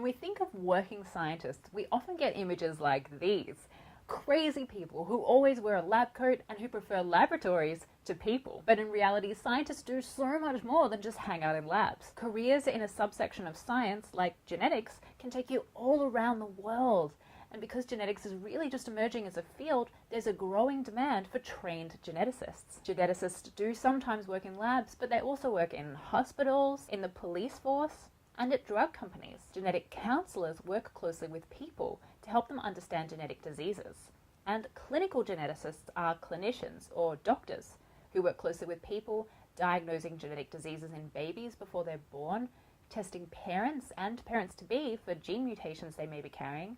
we think of working scientists, we often get images like these. Crazy people who always wear a lab coat and who prefer laboratories to people. But in reality, scientists do so much more than just hang out in labs. Careers in a subsection of science, like genetics, can take you all around the world. And because genetics is really just emerging as a field, there's a growing demand for trained geneticists. Geneticists do sometimes work in labs, but they also work in hospitals, in the police force, and at drug companies. Genetic counselors work closely with people to help them understand genetic diseases. And clinical geneticists are clinicians or doctors who work closely with people, diagnosing genetic diseases in babies before they're born, testing parents and parents-to-be for gene mutations they may be carrying,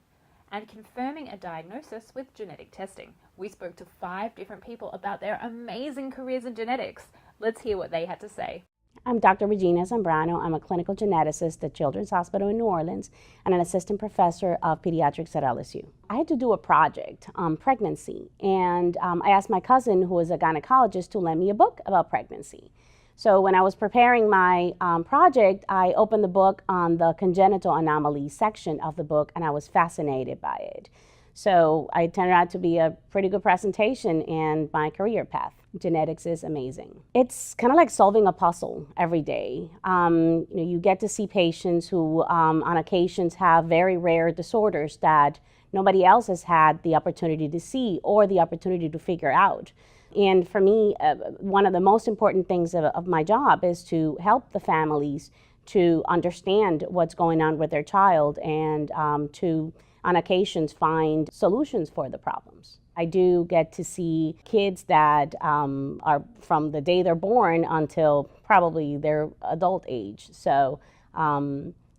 and confirming a diagnosis with genetic testing. We spoke to 5 different people about their amazing careers in genetics. Let's hear what they had to say. I'm Dr. Regina Zambrano. I'm a clinical geneticist at Children's Hospital in New Orleans and an assistant professor of pediatrics at LSU. I had to do a project on pregnancy, and I asked my cousin, who is a gynecologist, to lend me a book about pregnancy. So when I was preparing my project, I opened the book on the congenital anomalies section of the book, and I was fascinated by it. So it turned out to be a pretty good presentation in my career path. Genetics is amazing. It's kind of like solving a puzzle every day. You get to see patients who on occasions have very rare disorders that nobody else has had the opportunity to see or the opportunity to figure out. And for me, one of the most important things of my job is to help the families to understand what's going on with their child and to, on occasions, find solutions for the problems. I do get to see kids that are from the day they're born until probably their adult age. So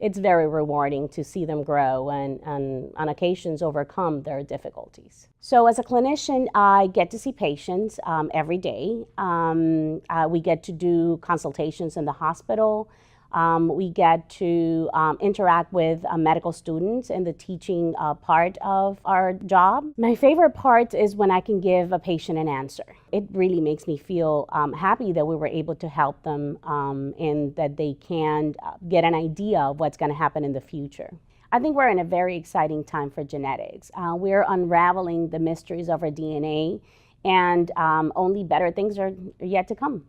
it's very rewarding to see them grow and on occasions overcome their difficulties. So as a clinician, I get to see patients every day. We get to do consultations in the hospital. We get to interact with medical students in the teaching part of our job. My favorite part is when I can give a patient an answer. It really makes me feel happy that we were able to help them and that they can get an idea of what's going to happen in the future. I think we're in a very exciting time for genetics. We're unraveling the mysteries of our DNA, and only better things are yet to come.